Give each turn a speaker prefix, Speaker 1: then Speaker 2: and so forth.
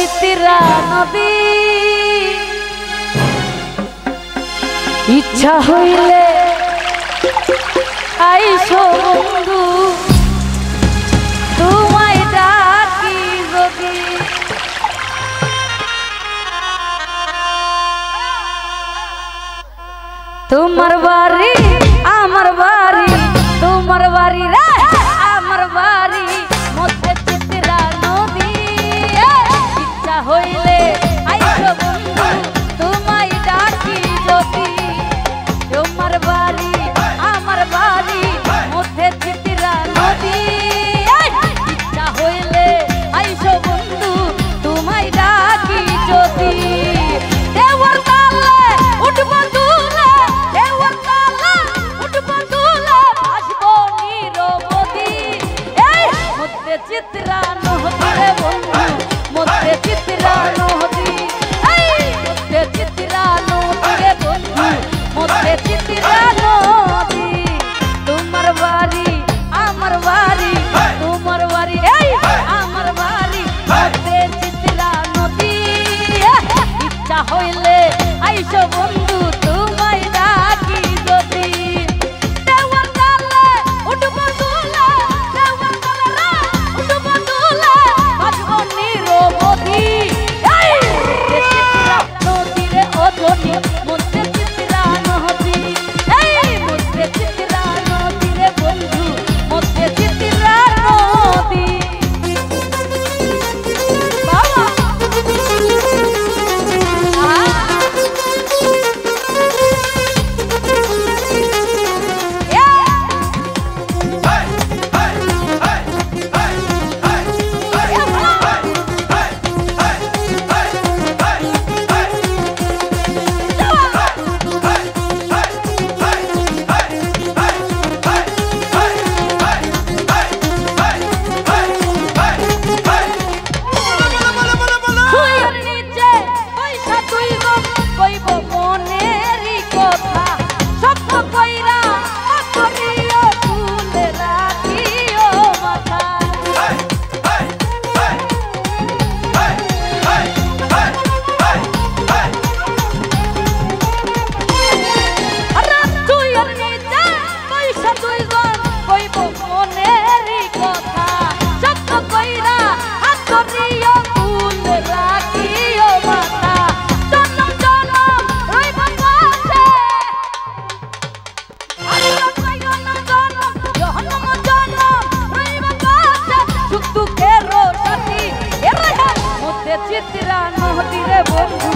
Speaker 1: চিত্রা নদী ইচ্ছা হইলে আইসো বন্ধু তোমায় ডাকি যদি তোমার বাড়ি আমার বাড়ি তোমার বাড়ি রে আমার বাড়ি মধ্যে চিত্রা নদী ইচ্ছা হইলে আইসো বন্ধু তোমায় ডাকি যদি তোমার বাড়ি আমার বাড়ি মধ্যে চিত্রা নদী ইচ্ছা হইলে আইসো বন্ধু তোমায় ডাকি যদি দেওয়ার তালে উঠবো দুলে দেওয়ার তালে উঠবো দুলে ভাসবো নিরবধি এই মধ্যে চিত্রা নদী রে বন্ধু মধ্যে চিত্রা নদী এই মধ্যে চিত্রা নদী রে বন্ধু মধ্যে চিত্রা নদী তোমার বাড়ি আমার বাড়ি তোমার বাড়ি এই আমার বাড়ি মধ্যে চিত্রা নদী ইচ্ছা হইলে আইসো বন্ধু তোমায় ডাকি যদি দেওয়ার তালে উঠবো দুলে দেওয়ার তালে উঠবো দুলে ভাসবো নিরবধি এই চিত্রা নদী রে অধনি মধ্যে চিত্রা নদী এই মধ্যে চিত্রা নদী রে বন্ধু মধ্যে চিত্রা নদী বাবা চিত্রা নদী রে বন্ধু